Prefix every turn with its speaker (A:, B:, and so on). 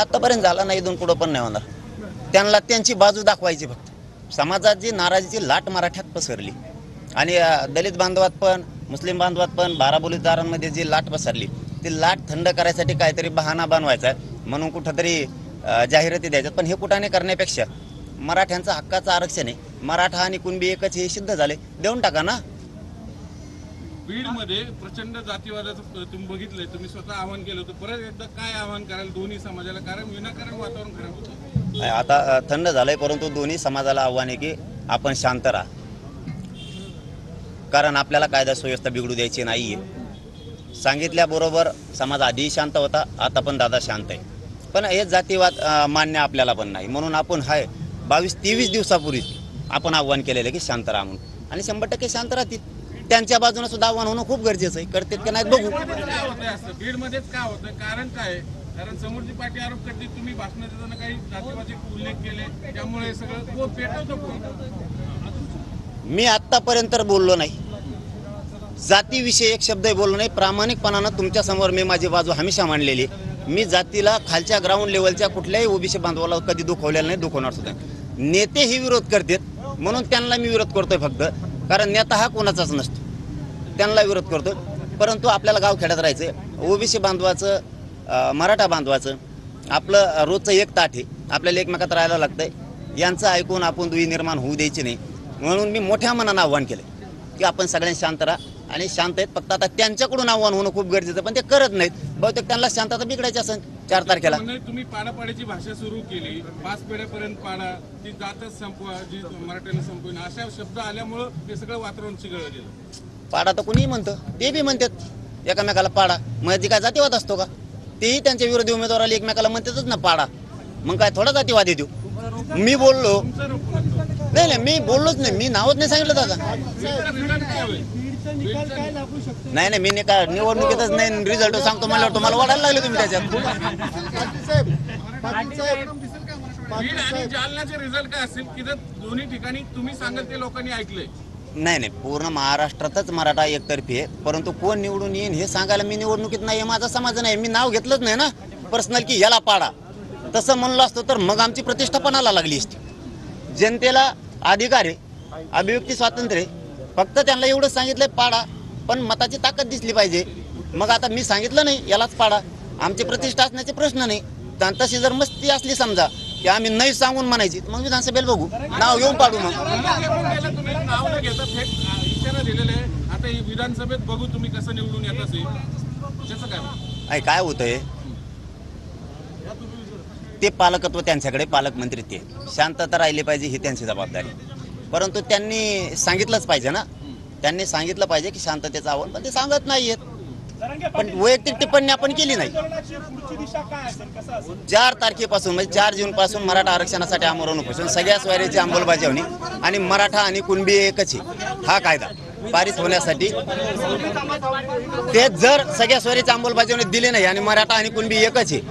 A: आतापर्यंत झाला नाही, इथून पुढं पण नाही होणार. त्यांना त्यांची बाजू दाखवायची फक्त. समाजात जी नाराजीची लाट मराठ्यात पसरली आणि दलित बांधवात पण मुस्लिम बांधवात पण बाराबोलीदारांमध्ये जी लाट पसरली, ती लाट थंड करायसाठी काहीतरी बहाणा बनवायचा म्हणून कुठंतरी जाहिराती द्यायच्यात. पण हे कुठाने करण्यापेक्षा मराठ्यांचं हक्काचं आरक्षण आहे, मराठा आणि कुणबी एकच हे सिद्ध झाले, देऊन टाका ना.
B: बीडमध्ये प्रचंड जातीवादाचं तुम्ही बघितलंय, तुम्ही स्वतः आवाहन केलं होतं. परत एकदा काय आवाहन कराल दोन्ही समाजाला, कारण विनाकारण वातावरण खराब होतं.
A: आता थंड झालंय, परंतु दोन्ही समाजाला आव्हान आहे की आपण शांत राहा, कारण आपल्याला कायदा सुव्यवस्था बिघडू द्यायची नाहीये. सांगितल्याबरोबर समाज आधी शांत होता, आता पण दादा शांत आहे. पण हे जातीवाद मान्य आपल्याला पण नाही, म्हणून आपण 22-23 दिवसापूर्वी आपण आव्हान केलेलं की शांत राहा म्हणून, आणि 100% शांत राहतील. त्यांच्या बाजूने सुद्धा आव्हान होणं खूप गरजेचं आहे. करतील की नाही बघू.
B: बीडमध्येच काय होतं, कारण काय, कारण समोरची पार्टी आरोप करते तुम्ही भाषण देताना काही जातीवादी उल्लेख केले, त्यामुळे सगळं पेटवतो.
A: मी आतापर्यंत बोललो नाही, जातीविषयी एक शब्दही बोललो नाही. प्रामाणिकपणानं तुमच्या समोर मी माझी बाजू हमेशा मांडलेली. मी जातीला खालच्या ग्राउंड लेवलच्या कुठल्याही ओबीसी बांधवाला कधी दुखवलेलं नाही, दुखवणार सुद्धा. नेते ही विरोध करतात म्हणून त्यांना मी विरोध करतोय फक्त, कारण नेता हा कोणाचाच नसतो, त्यांना विरोध करतो. परंतु आपल्याला गावखेड्यात राहायचं, ओबीसी बांधवाचं मराठा बांधवाचं आपलं रोजचं एक ताट आहे, आपल्याला एकमेकात राहायला लागतंय. यांचं ऐकून आपण दुई निर्माण होऊ द्यायची नाही, म्हणून मी मोठ्या मनानं आव्हान केलं की आपण सगळ्यांनी शांत राहा. आणि शांत आहेत, फक्त आता त्यांच्याकडून आव्हान होणं खूप गरजेचं, पण ते करत नाहीत. बहुतेक त्यांना शांतता बिघडायची असेल 4 तारखेला.
B: तुम्ही पाडापाडीची भाषा सुरू केली, 5 पिढ्यापर्यंत पाडा, ती जातच संपवा, जी मराठ्यांना संपविन, अशा शब्द आल्यामुळं हे सगळं वातावरण चिघळलं गेलं.
A: पाडा तर कुणीही म्हणतं, ते बी म्हणतात एकमेकाला पाडा. मग ती काय जातीवाद असतो का? तेही त्यांच्या विरोधी उमेदवाराला एकमेकाला म्हणतातच ना पाडा. मग काय थोडा जातीवाद येतो? मी बोललो नाही, मी बोललोच नाही, मी नावच नाही सांगितलं दादा. नाही, मी का निवडणुकीतच नाही, रिझल्ट सांगतो म्हणल्यावर तुम्हाला वाढायला लागले तुम्ही त्याच्यात.
B: बीड आणि जालन्याचे रिझल्ट काय असेल की जर दोन्ही ठिकाणी तुम्ही सांगाल ते लोकांनी ऐकलंय?
A: नाही, पूर्ण महाराष्ट्रातच मराठा एकतर्फी आहे, परंतु कोण निवडून येईन हे सांगायला मी निवडणुकीत नाही, माझा समाज नाही. मी नाव घेतलंच नाही ना पर्सनल की याला पाडा. तसं म्हणलं असतं तर मग आमची प्रतिष्ठा पणाला लागली असती. जनतेला अधिकार आहे, अभिव्यक्ती स्वातंत्र्य आहे, फक्त त्यांना एवढंच सांगितलंय पाडा, पण मताची ताकद दिसली पाहिजे. मग आता मी सांगितलं नाही यालाच पाडा, आमची प्रतिष्ठा असण्याचे प्रश्न नाही. तशी जर मस्ती असली समजा की आम्ही नाही सांगून म्हणायची, मग विधानसभेला बघू, नाव घेऊन पाडू. मग
B: तुम्ही नाव न घेता थेट इशारा दिलेला आहे, आता ही विधानसभेत बघू तुम्ही कसं निवडून येत असेल, त्याचं
A: काय होतंय, ते पालकत्व त्यांच्याकडे, पालकमंत्री ते शांतता राहिली पाहिजे ही त्यांची जबाबदारी. परंतु त्यांनी सांगितलंच पाहिजे ना, त्यांनी सांगितलं पाहिजे की शांततेचं आव्हान, पण ते सांगत नाहीयेत. पण वैयक्तिक टिप्पणी आपण केली नाही. 4 तारखेपासून म्हणजे 4 जून पासून मराठा आरक्षणासाठी आमरण उपोषण, सगळ्या स्वारीची अंमलबजावणी आणि मराठा आणि कुणबी एकच हा कायदा पारित होण्यासाठी. ते जर सगळ्या स्वारीची अंमलबजावणी दिली नाही आणि मराठा आणि कुणबी एकच आहे,